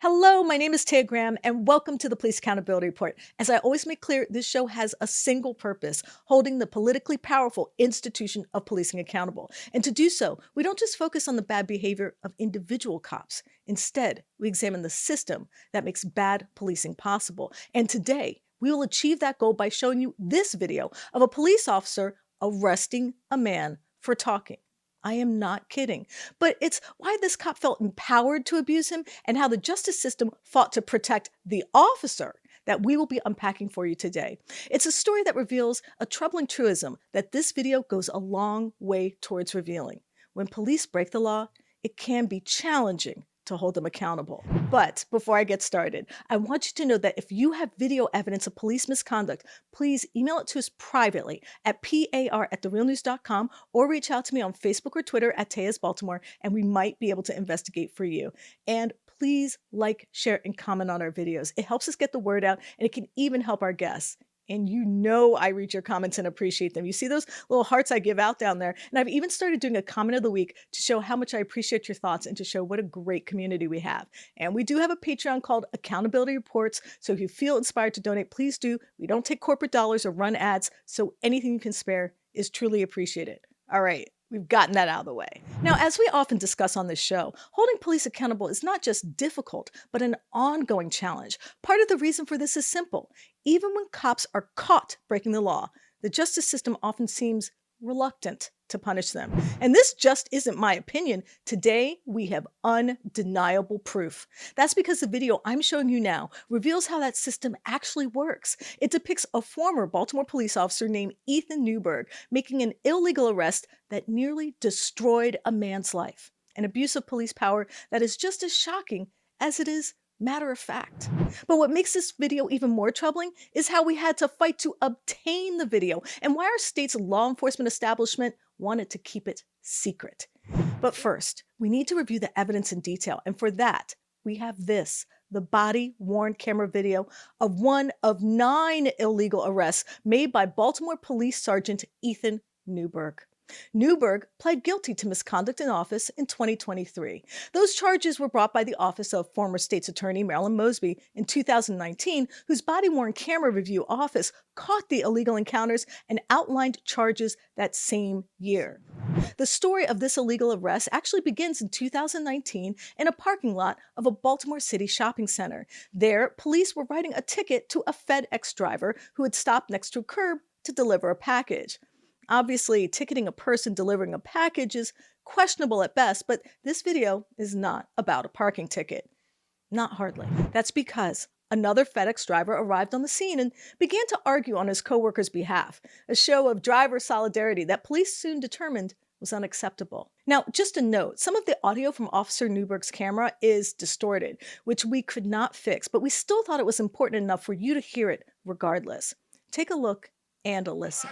Hello, my name is Taya, and welcome to the Police Accountability Report. As I always make clear, this show has a single purpose, holding the politically powerful institution of policing accountable. And to do so, we don't just focus on the bad behavior of individual cops. Instead, we examine the system that makes bad policing possible. And today, we will achieve that goal by showing you this video of a police officer arresting a man for talking. I am not kidding. But it's why this cop felt empowered to abuse him and how the justice system fought to protect the officer that we will be unpacking for you today. It's a story that reveals a troubling truism that this video goes a long way towards revealing. When police break the law, it can be challenging to hold them accountable. But before I get started, I want you to know that if you have video evidence of police misconduct, please email it to us privately at par@therealnews.com or reach out to me on Facebook or Twitter at Taya's Baltimore, and we might be able to investigate for you. And please like, share, and comment on our videos. It helps us get the word out, and it can even help our guests. And you know I read your comments and appreciate them. You see those little hearts I give out down there? And I've even started doing a comment of the week to show how much I appreciate your thoughts and to show what a great community we have. And we do have a Patreon called Accountability Reports. So if you feel inspired to donate, please do. We don't take corporate dollars or run ads, so anything you can spare is truly appreciated. All right. We've gotten that out of the way. Now, as we often discuss on this show, holding police accountable is not just difficult, but an ongoing challenge. Part of the reason for this is simple. Even when cops are caught breaking the law, the justice system often seems reluctant to punish them. And this just isn't my opinion. Today, we have undeniable proof. That's because the video I'm showing you now reveals how that system actually works. It depicts a former Baltimore police officer named Ethan Newberg making an illegal arrest that nearly destroyed a man's life. An abuse of police power that is just as shocking as it is matter of fact. But what makes this video even more troubling is how we had to fight to obtain the video and why our state's law enforcement establishment wanted to keep it secret. But first, we need to review the evidence in detail, and for that, we have this, the body-worn camera video of one of 9 illegal arrests made by Baltimore Police Sergeant Ethan Newberg. Newberg pled guilty to misconduct in office in 2023. Those charges were brought by the office of former state's attorney Marilyn Mosby in 2019, whose body-worn camera review office caught the illegal encounters and outlined charges that same year. The story of this illegal arrest actually begins in 2019 in a parking lot of a Baltimore City shopping center. There, police were writing a ticket to a FedEx driver who had stopped next to a curb to deliver a package. Obviously, ticketing a person delivering a package is questionable at best, but this video is not about a parking ticket. Not hardly. That's because another FedEx driver arrived on the scene and began to argue on his coworker's behalf, a show of driver solidarity that police soon determined was unacceptable. Now, just a note, some of the audio from Officer Newberg's camera is distorted, which we could not fix, but we still thought it was important enough for you to hear it regardless. Take a look and a listen.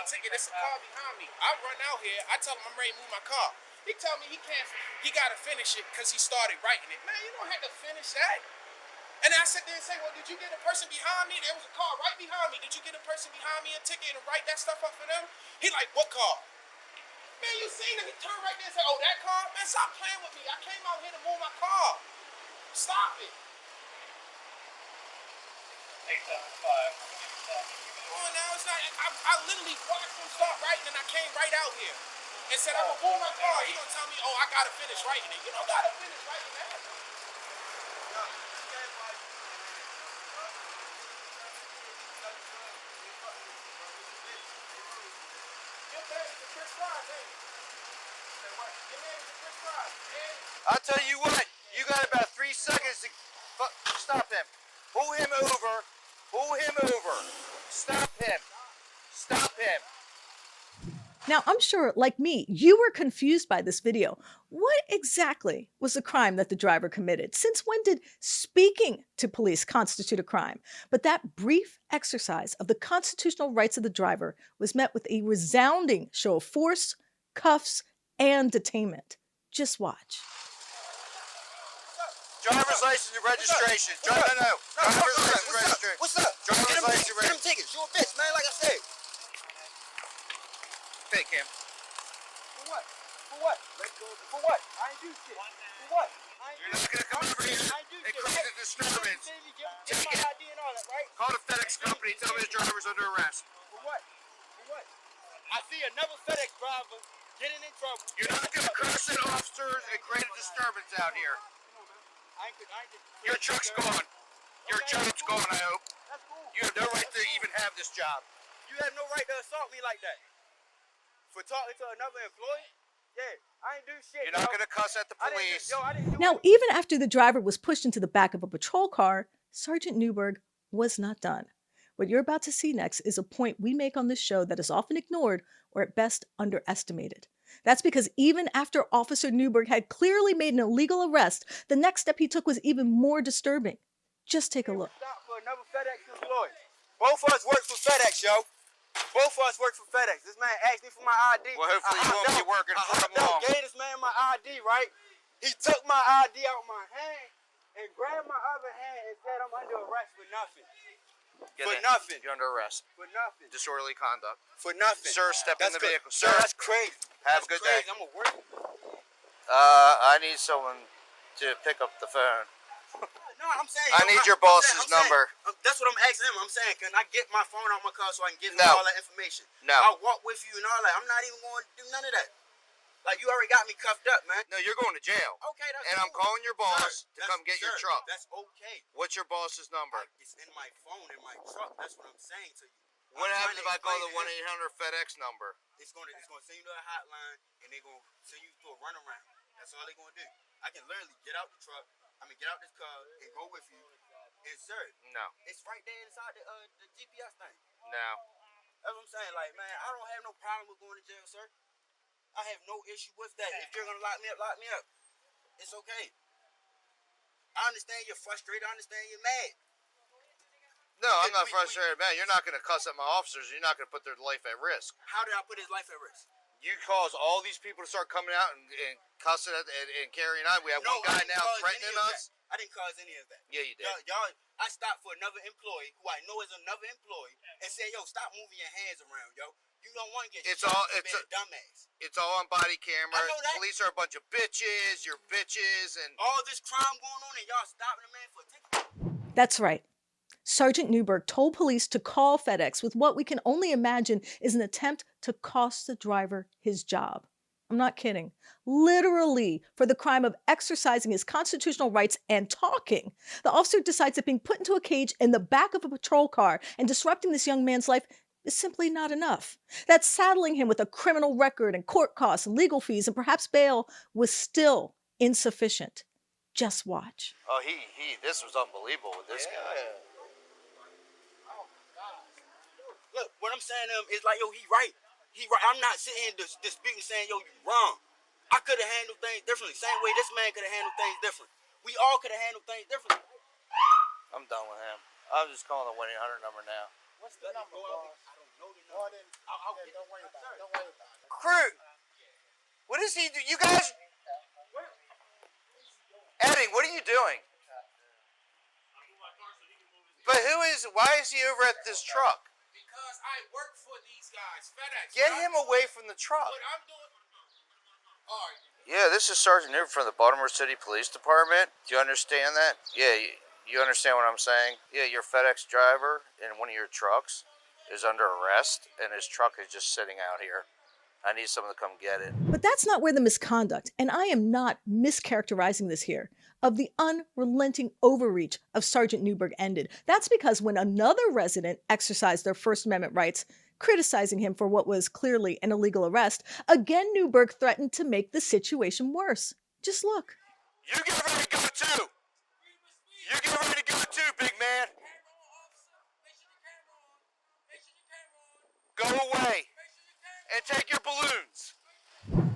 Ticket, there's a car behind me. I run out here. I tell him I'm ready to move my car. He tell me he can't. He got to finish it because he started writing it. Man, you don't have to finish that. And I sit there and say, well, did you get a person behind me? There was a car right behind me. Did you get a person behind me a ticket and write that stuff up for them? He like, what car? Man, you seen him. He turned right there and said, oh, that car? Man, stop playing with me. I came out here to move my car. Stop it. Oh, now it's not. I literally watched him start writing and I came right out here and said, I'm going to move my car. He going to tell me, oh, I got to finish writing it. You don't got to finish writing that. I'll tell you what, you got about 3 seconds to stop him. Pull him over. Pull him over. Stop him. Stop him. Now, I'm sure, like me, you were confused by this video. What exactly was the crime that the driver committed? Since when did speaking to police constitute a crime? But that brief exercise of the constitutional rights of the driver was met with a resounding show of force, cuffs, and detainment. Just watch. Driver's license and registration. Driver's license and registration. What's up? Driver's license and Get them tickets. You a bitch, man, like I said. Fake him. For what? For what? For what? I ain't do shit. For what? You're not gonna come over here and create a disturbance. Get my ID and all that, right? Call the FedEx company. Tell me the driver's under arrest. For what? For what? I see another FedEx driver getting in trouble. You're not gonna crush in officers and create a disturbance out here. Your truck's gone. Your job's gone, I hope. That's cool. You have no right to even have this job. You have no right to assault me like that. For talking to another employee? Yeah, I ain't do shit. You're not gonna cuss at the police. I didn't do Now, even after the driver was pushed into the back of a patrol car, Sergeant Newberg was not done. What you're about to see next is a point we make on this show that is often ignored or at best underestimated. That's because even after Officer Newberg had clearly made an illegal arrest, the next step he took was even more disturbing. Just take a look. Stop for another FedEx employee. Both of us work for FedEx, yo. Both of us work for FedEx. This man asked me for my ID. Well, hopefully you won't be working for him long. I gave this man my ID, right? He took my ID out of my hand and grabbed my other hand and said I'm under arrest for nothing. Nothing. You're under arrest. For nothing. Disorderly conduct. For nothing. Sir, step in the vehicle. Sir, that's crazy. Have a good day. I'm gonna work. I need someone to pick up the phone. No, I'm saying. I need your boss's number. That's what I'm asking him. I'm saying, can I get my phone out my car so I can give him No. all that information? No. I'll walk with you and all that. I'm not even going to do none of that. Like, you already got me cuffed up, man. No, you're going to jail. Okay, that's And I'm cool. calling your boss Sir, to come get your truck. That's okay. What's your boss's number? It's in my phone, in my truck. That's what I'm saying to you. What I'm happens if trying I to call explain the to him. 1-800 FedEx number? It's gonna send you to a hotline, and they're gonna send you to a runaround. That's all they're gonna do. I can literally get out the truck. Get out this car and go with you. And sir, No. it's right there inside the GPS thing. No. That's what I'm saying. Like, man, I don't have no problem with going to jail, sir. I have no issue with that. If you're gonna lock me up. It's okay. I understand you're frustrated. I understand you're mad. No, I'm not frustrated, man. You're not going to cuss at my officers. You're not going to put their life at risk. How did I put his life at risk? You cause all these people to start coming out and cussing and carrying on. We have one guy now threatening us. I didn't cause any of that. Yeah, you did. Y'all, I stopped for another employee who I know is another employee and said, yo, stop moving your hands around, yo. You don't want to get shot for being a dumbass. It's all on body camera. I know that. Police are a bunch of bitches. You're bitches. And all this crime going on and y'all stopping a man for a ticket. That's right. Sergeant Newberg told police to call FedEx with what we can only imagine is an attempt to cost the driver his job. I'm not kidding. Literally, for the crime of exercising his constitutional rights and talking, the officer decides that being put into a cage in the back of a patrol car and disrupting this young man's life is simply not enough. That saddling him with a criminal record and court costs and legal fees and perhaps bail was still insufficient. Just watch. oh, this was unbelievable with this guy. Look, what I'm saying to him is like, yo, he right. I'm not sitting here disputing saying, yo, you wrong. I could have handled things differently. Same way this man could have handled things different. We all could have handled things differently. I'm done with him. I'm just calling the 1-800 number now. What's the number, boss? I don't know the number. Don't worry about it. Don't worry about it. Crew, what is he doing? You guys, Eddie, what are you doing? But why is he over at this truck? Because I work for these guys, FedEx. Get him away from the truck. What I'm doing. All right. Yeah, this is Sergeant Newberg from the Baltimore City Police Department. Do you understand that? Yeah, you understand what I'm saying? Yeah, your FedEx driver in one of your trucks is under arrest, and his truck is just sitting out here. I need someone to come get it. But that's not where the misconduct, and I am not mischaracterizing this here, of the unrelenting overreach of Sergeant Newberg ended. That's because when another resident exercised their First Amendment rights, criticizing him for what was clearly an illegal arrest, again Newberg threatened to make the situation worse. Just look. You get ready to go too. You get ready to go too, big man. Go away and take your balloons.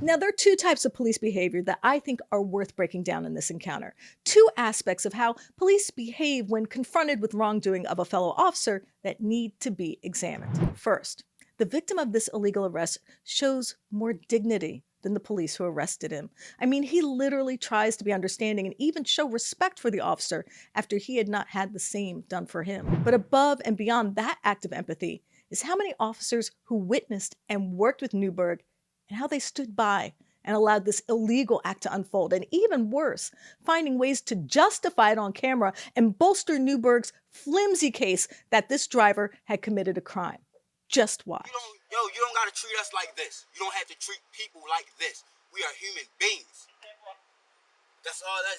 Now, there are two types of police behavior that I think are worth breaking down in this encounter. Two aspects of how police behave when confronted with wrongdoing of a fellow officer that need to be examined. First, the victim of this illegal arrest shows more dignity than the police who arrested him. I mean, he literally tries to be understanding and even show respect for the officer after he had not had the same done for him. But above and beyond that act of empathy is how many officers who witnessed and worked with Newberg and how they stood by and allowed this illegal act to unfold, and even worse, finding ways to justify it on camera and bolster Newberg's flimsy case that this driver had committed a crime. Just watch. You don't gotta treat us like this. You don't have to treat people like this. We are human beings. That's all it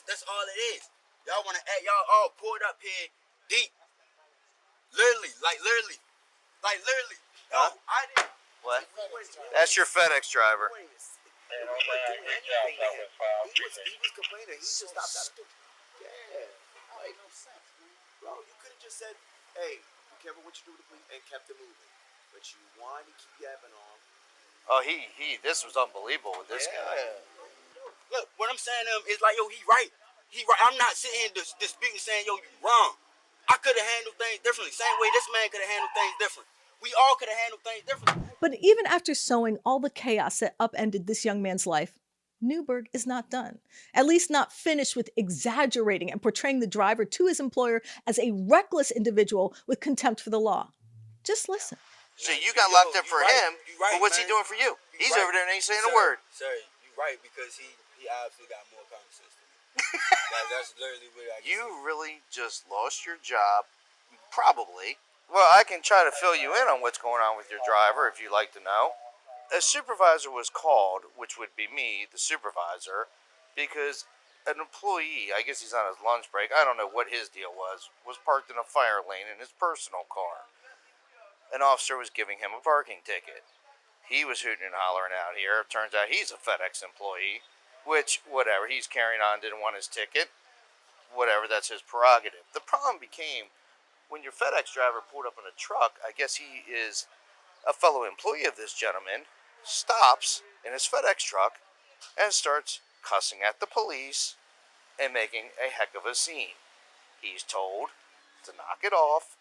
is. Y'all wanna act, y'all all pulled up here deep. Literally. No, I didn't. What? That's your FedEx driver. He was complaining. He just stopped out of the like, no sense, man. Bro, you could have just said, hey, be careful what you do with the police, and kept it moving. But you wanted to keep yapping on. Oh, this was unbelievable with this guy. Look, what I'm saying to him is like, yo, he right. I'm not sitting here disputing saying, yo, you wrong. I could have handled things differently. Same way this man could have handled things different. We all could have handled things differently. But even after sowing all the chaos that upended this young man's life, Newberg is not done. At least not finished with exaggerating and portraying the driver to his employer as a reckless individual with contempt for the law. Just listen. So you got locked up for him, right, but what's man. he doing for you? He's right. over there and ain't saying Sir, a word. Sir, you're right, because he obviously got more common sense than me. That's literally what I can You say. really just lost your job, probably. Well, I can try to fill you in on what's going on with your driver if you'd like to know. A supervisor was called, which would be me, the supervisor, because an employee, I guess he's on his lunch break, I don't know what his deal was parked in a fire lane in his personal car. An officer was giving him a parking ticket. He was hooting and hollering out here. Turns out he's a FedEx employee, which, whatever, he's carrying on, didn't want his ticket. Whatever, that's his prerogative. The problem became when your FedEx driver pulled up in a truck, I guess he is a fellow employee of this gentleman, stops in his FedEx truck and starts cussing at the police and making a heck of a scene. He's told to knock it off.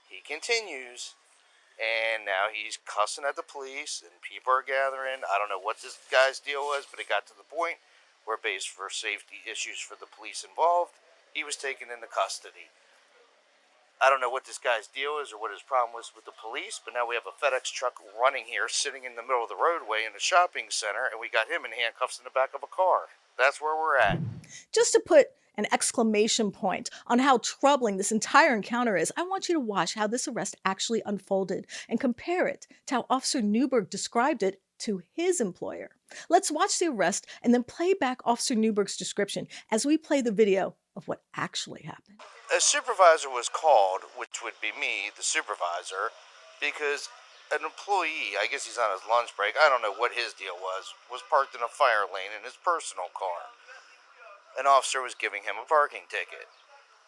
He continues. And now he's cussing at the police, and people are gathering. I don't know what this guy's deal was, but it got to the point where, based for safety issues for the police involved, he was taken into custody. I don't know what this guy's deal is or what his problem was with the police, but now we have a FedEx truck running here, sitting in the middle of the roadway in a shopping center, and we got him in handcuffs in the back of a car. That's where we're at. Just to put an exclamation point on how troubling this entire encounter is, I want you to watch how this arrest actually unfolded and compare it to how Officer Newberg described it to his employer. Let's watch the arrest and then play back Officer Newberg's description as we play the video of what actually happened. A supervisor was called, which would be me, the supervisor, because an employee, I guess he's on his lunch break, I don't know what his deal was parked in a fire lane in his personal car. An officer was giving him a parking ticket.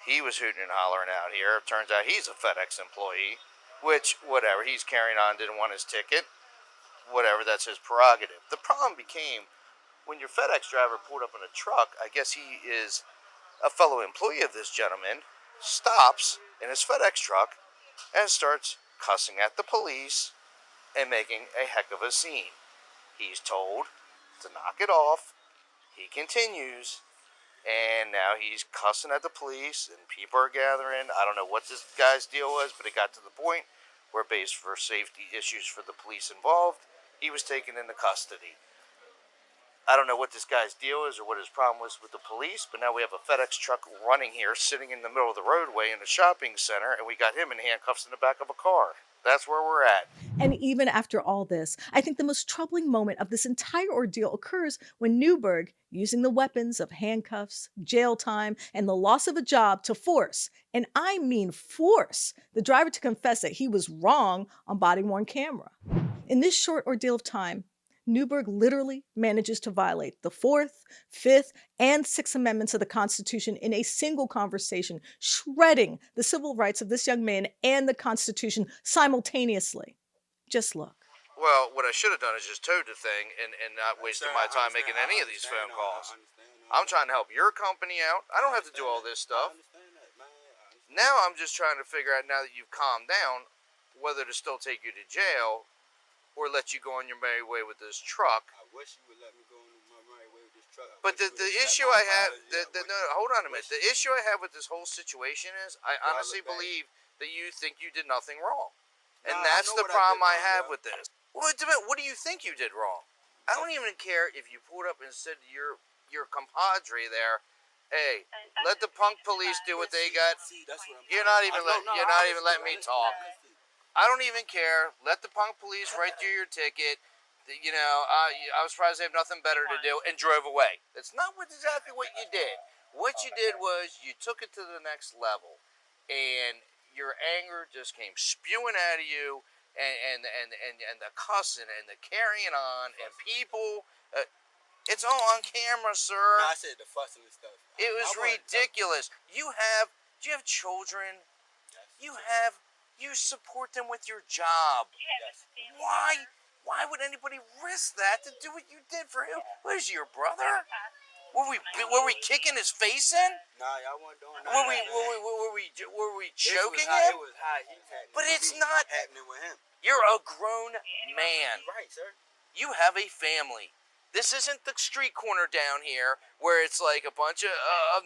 He was hooting and hollering out here. Turns out he's a FedEx employee, which, whatever, he's carrying on, didn't want his ticket. Whatever, that's his prerogative. The problem became when your FedEx driver pulled up in a truck, I guess he is a fellow employee of this gentleman, stops in his FedEx truck and starts cussing at the police and making a heck of a scene. He's told to knock it off. He continues. And now he's cussing at the police, and people are gathering. I don't know what this guy's deal was, but it got to the point where, based for safety issues for the police involved, he was taken into custody. I don't know what this guy's deal is or what his problem was with the police, but now we have a FedEx truck running here, sitting in the middle of the roadway in a shopping center, and we got him in handcuffs in the back of a car. That's where we're at. And even after all this, I think the most troubling moment of this entire ordeal occurs when Newberg, using the weapons of handcuffs, jail time, and the loss of a job to force, and I mean force, the driver to confess that he was wrong on body-worn camera. In this short ordeal of time, Newberg literally manages to violate the 4th, 5th, and 6th Amendments of the Constitution in a single conversation, shredding the civil rights of this young man and the Constitution simultaneously. Just look. Well, what I should have done is just towed the thing and not wasting my time making any of these phone calls. I'm trying to help your company out. I don't have to do all this stuff. Now I'm just trying to figure out, now that you've calmed down, whether to still take you to jail or let you go on your merry way with this truck. I wish you would let me go on my merry way with this truck. But the issue I have, no, hold on a minute. The issue I have with this whole situation is I honestly believe that you think you did nothing wrong. And that's the problem I have with this. What do you think you did wrong? I don't even care if you pulled up and said to your compadre there, hey, let the punk police do what they got. See, that's what I'm You're not even letting me talk. Listen. I don't even care. Let the punk police write you your ticket. You know, I was surprised they have nothing better to do and drove away. That's not exactly what you did. What you did was you took it to the next level, and your anger just came spewing out of you, and the cussing and the carrying on, and people. It's all on camera, sir. No, I said the fussing and stuff. It was ridiculous. Do you have children? Yes. You support them with your job. Yes. Why would anybody risk that to do what you did for him? What is your brother? Were we kicking his face in? Nah, y'all weren't doing that. Were we choking It him? was high heat happening. But with it's me, not happening with him. You're a grown man. Right, sir. You have a family. This isn't the street corner down here where it's like a bunch of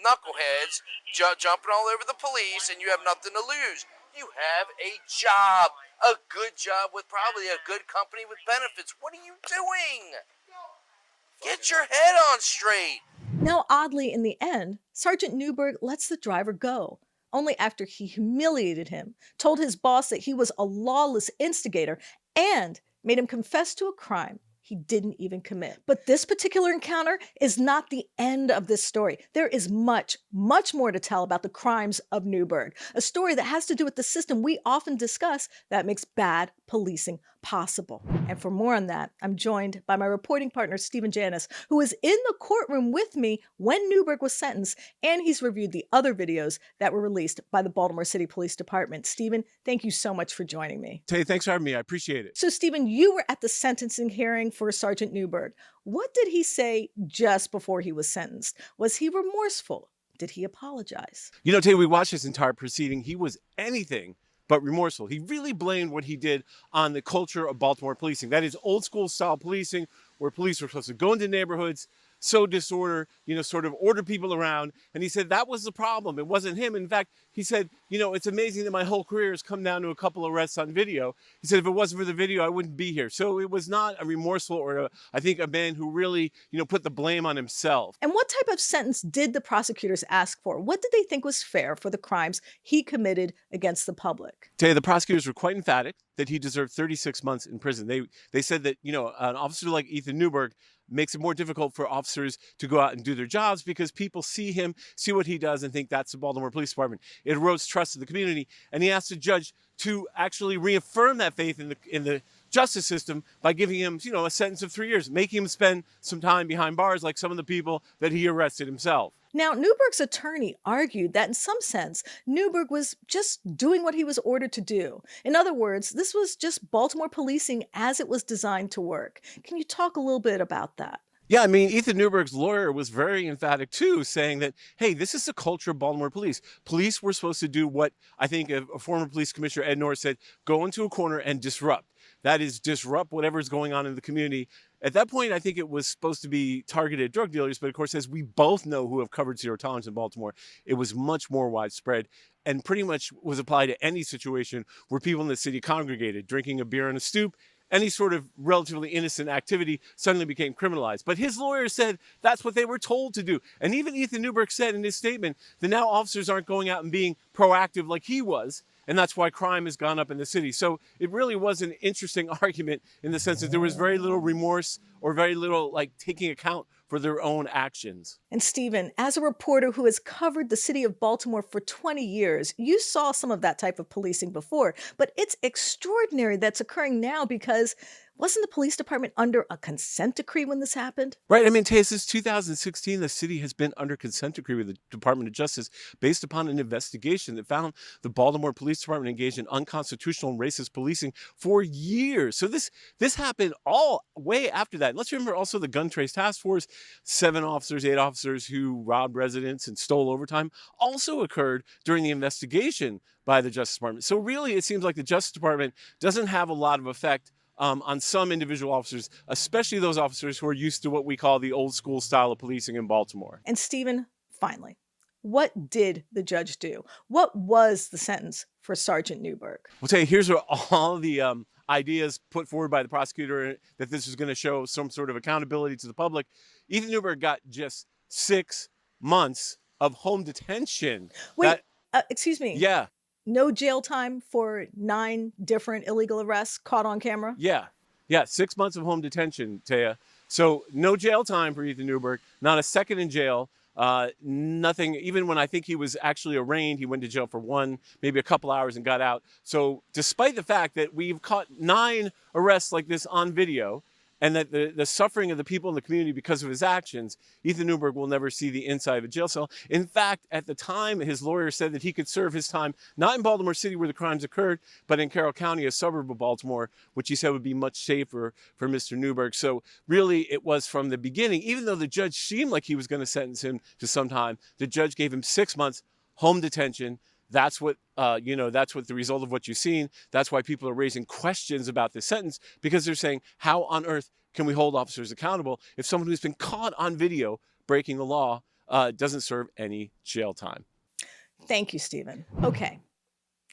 knuckleheads jumping all over the police and you have nothing to lose. You have a job, a good job with probably a good company with benefits. What are you doing? Get your head on straight. Now, oddly, in the end, Sergeant Newberg lets the driver go, only after he humiliated him, told his boss that he was a lawless instigator, and made him confess to a crime he didn't even commit. But this particular encounter is not the end of this story. There is much, much more to tell about the crimes of Newberg, a story that has to do with the system we often discuss that makes bad policing possible. And for more on that, I'm joined by my reporting partner, Stephen Janis, who was in the courtroom with me when Newberg was sentenced, and he's reviewed the other videos that were released by the Baltimore City Police Department. Stephen, thank you so much for joining me. Taya, thanks for having me. I appreciate it. So, Stephen, you were at the sentencing hearing for Sergeant Newberg. What did he say just before he was sentenced? Was he remorseful? Did he apologize? You know, Taya, we watched this entire proceeding. He was anything but remorseful. He really blamed what he did on the culture of Baltimore policing. That is old school style policing where police were supposed to go into neighborhoods, sow disorder, sort of order people around. And he said that was the problem. It wasn't him. In fact, he said, it's amazing that my whole career has come down to a couple of arrests on video. He said, if it wasn't for the video, I wouldn't be here. So it was not a remorseful or I think a man who really, put the blame on himself. And what type of sentence did the prosecutors ask for? What did they think was fair for the crimes he committed against the public? Taya, the prosecutors were quite emphatic that he deserved 36 months in prison. They said that, an officer like Ethan Newberg makes it more difficult for officers to go out and do their jobs because people see him, see what he does, and think that's the Baltimore Police Department. It erodes trust in the community, and he asked the judge to actually reaffirm that faith in the justice system by giving him, a sentence of 3 years, making him spend some time behind bars like some of the people that he arrested himself. Now, Newberg's attorney argued that in some sense, Newberg was just doing what he was ordered to do. In other words, this was just Baltimore policing as it was designed to work. Can you talk a little bit about that? Yeah, I mean, Ethan Newberg's lawyer was very emphatic, too, saying that, hey, this is the culture of Baltimore police. Police were supposed to do what I think a former police commissioner, Ed Norris, said, go into a corner and disrupt. That is, disrupt whatever's going on in the community. At that point, I think it was supposed to be targeted drug dealers, but of course, as we both know who have covered zero tolerance in Baltimore, it was much more widespread and pretty much was applied to any situation where people in the city congregated, drinking a beer on a stoop. Any sort of relatively innocent activity suddenly became criminalized. But his lawyer said that's what they were told to do. And even Ethan Newberg said in his statement that now officers aren't going out and being proactive like he was. And that's why crime has gone up in the city. So it really was an interesting argument in the sense that there was very little remorse or very little taking account for their own actions. And Stephen, as a reporter who has covered the city of Baltimore for 20 years, you saw some of that type of policing before, but it's extraordinary that's occurring now because wasn't the police department under a consent decree when this happened? Right. I mean, Taya, since 2016, the city has been under consent decree with the Department of Justice based upon an investigation that found the Baltimore Police Department engaged in unconstitutional and racist policing for years. So this happened all way after that. And let's remember also the Gun Trace Task Force, 8 officers who robbed residents and stole overtime also occurred during the investigation by the Justice Department. So really, it seems like the Justice Department doesn't have a lot of effect on some individual officers, especially those officers who are used to what we call the old school style of policing in Baltimore. And Stephen, finally, what did the judge do? What was the sentence for Sergeant Newberg? I'll tell you, here's where all the ideas put forward by the prosecutor that this was going to show some sort of accountability to the public. Ethan Newberg got just 6 months of home detention. Wait, excuse me. Yeah. No jail time for 9 different illegal arrests caught on camera? Yeah. 6 months of home detention, Taya. So no jail time for Ethan Newberg, not a second in jail. Nothing, even when I think he was actually arraigned, he went to jail for 1, maybe a couple hours and got out. So despite the fact that we've caught 9 arrests like this on video, and that the suffering of the people in the community because of his actions, Ethan Newberg will never see the inside of a jail cell. In fact, at the time, his lawyer said that he could serve his time not in Baltimore City where the crimes occurred, but in Carroll County, a suburb of Baltimore, which he said would be much safer for Mr. Newberg. So really, it was from the beginning, even though the judge seemed like he was going to sentence him to some time, the judge gave him 6 months home detention. That's what, that's what the result of what you've seen. That's why people are raising questions about this sentence, because they're saying, how on earth can we hold officers accountable if someone who's been caught on video breaking the law doesn't serve any jail time? Thank you, Stephen. Okay.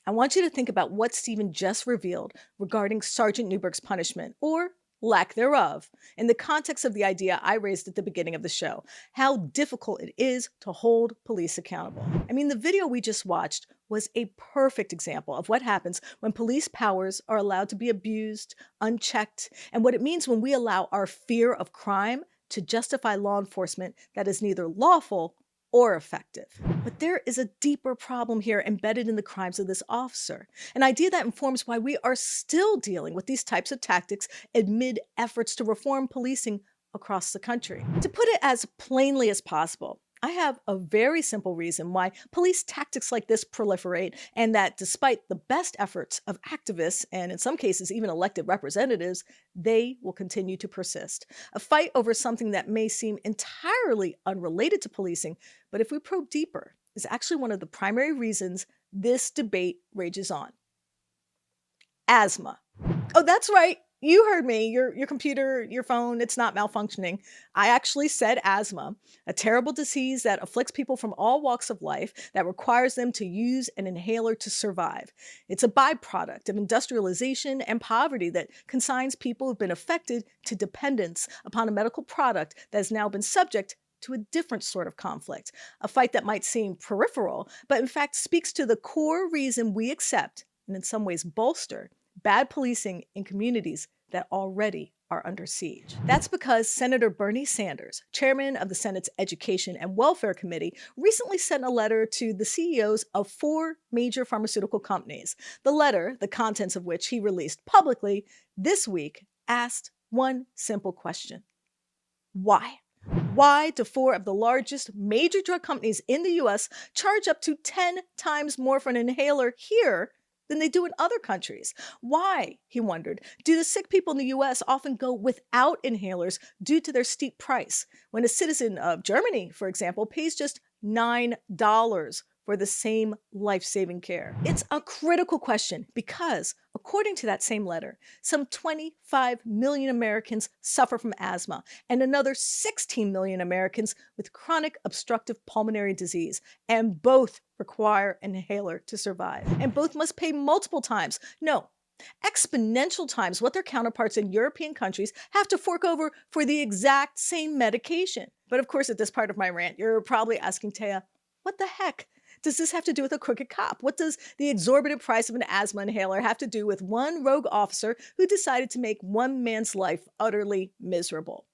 I want you to think about what Stephen just revealed regarding Sergeant Newberg's punishment, or lack thereof, in the context of the idea I raised at the beginning of the show, how difficult it is to hold police accountable. I mean, the video we just watched was a perfect example of what happens when police powers are allowed to be abused, unchecked, and what it means when we allow our fear of crime to justify law enforcement that is neither lawful or effective. But there is a deeper problem here embedded in the crimes of this officer, an idea that informs why we are still dealing with these types of tactics amid efforts to reform policing across the country. To put it as plainly as possible, I have a very simple reason why police tactics like this proliferate, and that despite the best efforts of activists, and in some cases even elected representatives, they will continue to persist. A fight over something that may seem entirely unrelated to policing, but if we probe deeper, is actually one of the primary reasons this debate rages on. Asthma. Oh, that's right. You heard me. Your computer, your phone, it's not malfunctioning. I actually said asthma, a terrible disease that afflicts people from all walks of life that requires them to use an inhaler to survive. It's a byproduct of industrialization and poverty that consigns people who've been affected to dependence upon a medical product that has now been subject to a different sort of conflict, a fight that might seem peripheral, but in fact speaks to the core reason we accept, and in some ways bolster, bad policing in communities that already are under siege. That's because Senator Bernie Sanders, chairman of the Senate's Education and Welfare Committee, recently sent a letter to the CEOs of 4 major pharmaceutical companies. The letter, the contents of which he released publicly this week, asked one simple question. Why? Why do 4 of the largest major drug companies in the US charge up to 10 times more for an inhaler here than they do in other countries? Why, he wondered, do the sick people in the US often go without inhalers due to their steep price, when a citizen of Germany, for example, pays just $9 for the same life-saving care? It's a critical question because, according to that same letter, some 25 million Americans suffer from asthma and another 16 million Americans with chronic obstructive pulmonary disease, and both require an inhaler to survive. And both must pay multiple times, no, exponential times what their counterparts in European countries have to fork over for the exact same medication. But of course, at this part of my rant, you're probably asking, Taya, what the heck does this have to do with a crooked cop? What does the exorbitant price of an asthma inhaler have to do with one rogue officer who decided to make one man's life utterly miserable?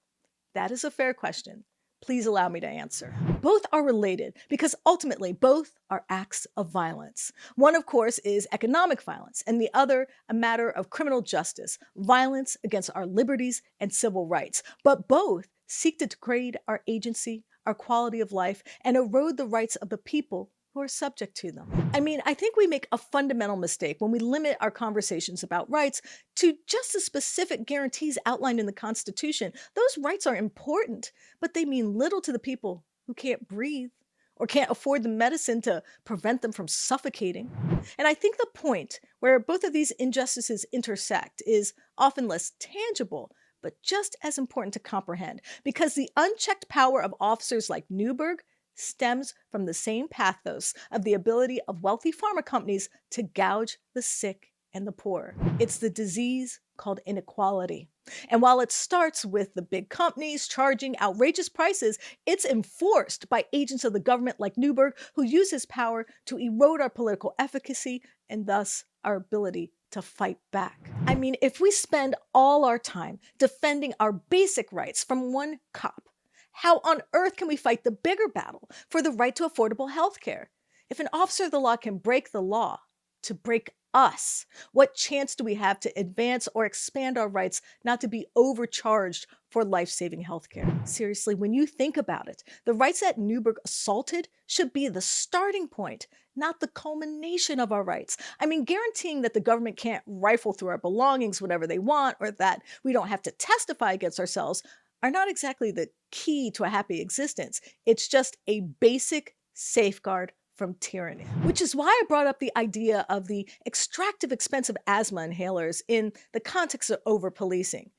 That is a fair question. Please allow me to answer. Both are related because ultimately both are acts of violence. One, of course, is economic violence, and the other a matter of criminal justice, violence against our liberties and civil rights. But both seek to degrade our agency, our quality of life, and erode the rights of the people who are subject to them. I mean, I think we make a fundamental mistake when we limit our conversations about rights to just the specific guarantees outlined in the Constitution. Those rights are important, but they mean little to the people who can't breathe or can't afford the medicine to prevent them from suffocating. And I think the point where both of these injustices intersect is often less tangible, but just as important to comprehend, because the unchecked power of officers like Newberg stems from the same pathos of the ability of wealthy pharma companies to gouge the sick and the poor. It's the disease called inequality. And while it starts with the big companies charging outrageous prices, it's enforced by agents of the government like Newberg, who uses power to erode our political efficacy and thus our ability to fight back. I mean, if we spend all our time defending our basic rights from one cop, how on earth can we fight the bigger battle for the right to affordable health care? If an officer of the law can break the law to break us, what chance do we have to advance or expand our rights not to be overcharged for life-saving healthcare? Seriously, when you think about it, the rights that Newberg assaulted should be the starting point, not the culmination of our rights. I mean, guaranteeing that the government can't rifle through our belongings whenever they want, or that we don't have to testify against ourselves, are not exactly the key to a happy existence. It's just a basic safeguard from tyranny. Which is why I brought up the idea of the extractive, expensive asthma inhalers in the context of over-policing.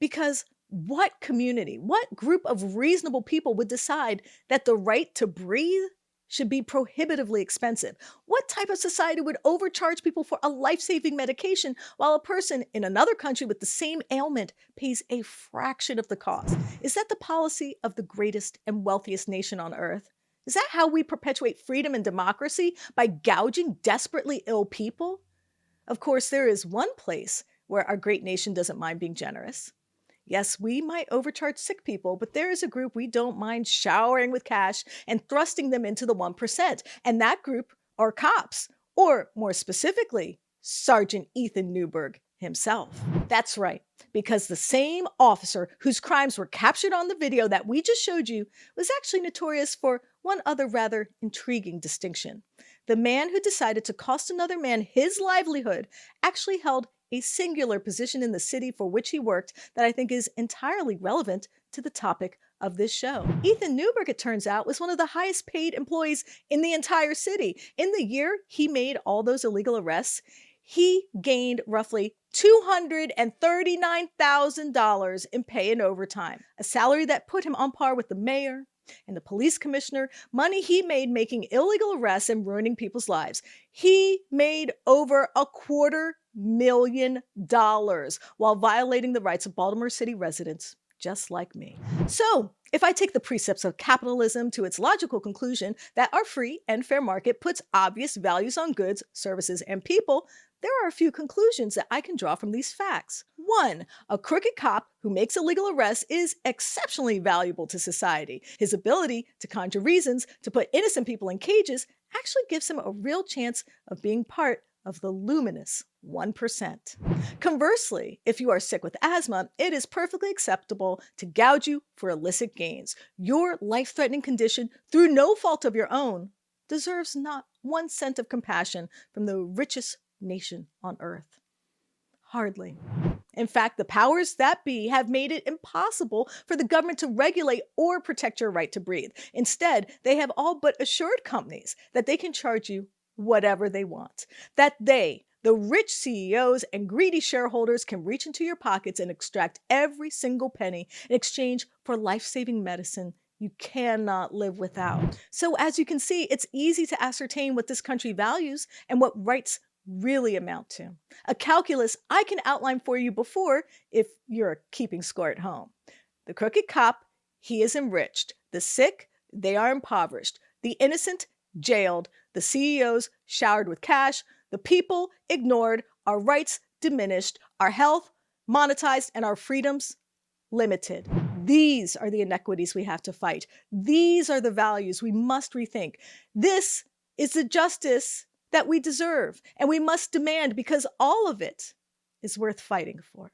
Because what community, what group of reasonable people would decide that the right to breathe should be prohibitively expensive? What type of society would overcharge people for a life-saving medication while a person in another country with the same ailment pays a fraction of the cost? Is that the policy of the greatest and wealthiest nation on earth? Is that how we perpetuate freedom and democracy? By gouging desperately ill people? Of course, there is one place where our great nation doesn't mind being generous. Yes, we might overcharge sick people, but there is a group we don't mind showering with cash and thrusting them into the 1%. And that group are cops, or more specifically, Sergeant Ethan Newberg himself. That's right, because the same officer whose crimes were captured on the video that we just showed you was actually notorious for one other rather intriguing distinction. The man who decided to cost another man his livelihood actually held a singular position in the city for which he worked that I think is entirely relevant to the topic of this show. Ethan Newberg, it turns out, was one of the highest paid employees in the entire city. In the year he made all those illegal arrests, he gained roughly $239,000 in pay and overtime, a salary that put him on par with the mayor and the police commissioner, money he made making illegal arrests and ruining people's lives. He made over $250,000 while violating the rights of Baltimore City residents just like me. So, if I take the precepts of capitalism to its logical conclusion that our free and fair market puts obvious values on goods, services, and people, there are a few conclusions that I can draw from these facts. 1. A crooked cop who makes illegal arrests is exceptionally valuable to society. His ability to conjure reasons to put innocent people in cages actually gives him a real chance of being part of the luminous 1%. Conversely, if you are sick with asthma, it is perfectly acceptable to gouge you for illicit gains. Your life-threatening condition, through no fault of your own, deserves not 1 cent of compassion from the richest nation on earth. Hardly. In fact, the powers that be have made it impossible for the government to regulate or protect your right to breathe. Instead, they have all but assured companies that they can charge you whatever they want. That they, the rich CEOs and greedy shareholders, can reach into your pockets and extract every single penny in exchange for life-saving medicine you cannot live without. So as you can see, it's easy to ascertain what this country values and what rights really amount to. A calculus I can outline for you before if you're keeping score at home. The crooked cop, he is enriched. The sick, they are impoverished. The innocent, jailed. The CEOs showered with cash. The people ignored. Our rights diminished. Our health monetized, and our freedoms limited. These are the inequities we have to fight. These are the values we must rethink. This is the justice that we deserve and we must demand, because all of it is worth fighting for.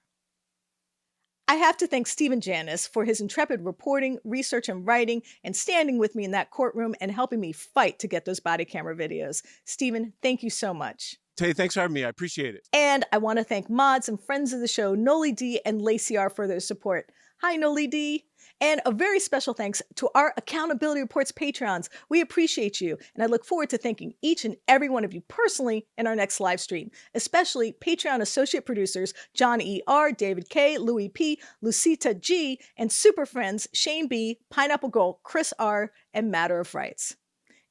I have to thank Stephen Janis for his intrepid reporting, research, and writing, and standing with me in that courtroom and helping me fight to get those body camera videos. Stephen, thank you so much. Taya, thanks for having me. I appreciate it. And I want to thank mods and friends of the show, Noli D and Lacey R, for their support. Hi, Noli D. And a very special thanks to our Accountability Reports Patreons. We appreciate you, and I look forward to thanking each and every one of you personally in our next live stream, especially Patreon associate producers John E. R., David K., Louis P., Lucita G., and super friends Shane B., Pineapple Girl, Chris R., and Matter of Rights.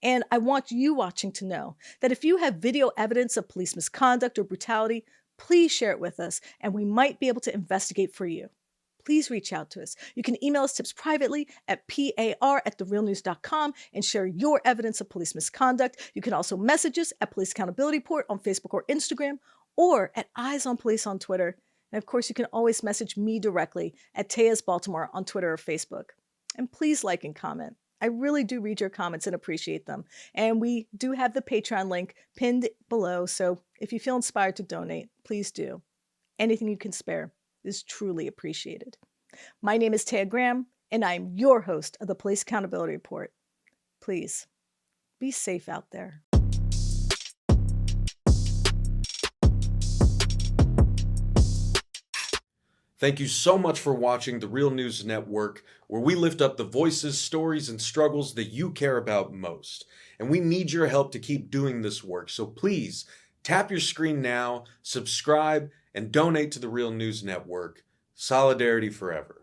And I want you watching to know that if you have video evidence of police misconduct or brutality, please share it with us and we might be able to investigate for you. Please reach out to us. You can email us tips privately at par@therealnews.com and share your evidence of police misconduct. You can also message us at Police Accountability Report on Facebook or Instagram, or at Eyes on Police on Twitter. And of course, you can always message me directly at Taya's Baltimore on Twitter or Facebook. And please like and comment. I really do read your comments and appreciate them. And we do have the Patreon link pinned below, so if you feel inspired to donate, please do. Anything you can spare is truly appreciated. My name is Taya Graham, and I'm your host of the Police Accountability Report. Please, be safe out there. Thank you so much for watching The Real News Network, where we lift up the voices, stories, and struggles that you care about most. And we need your help to keep doing this work, so please tap your screen now, subscribe, and donate to The Real News Network. Solidarity forever.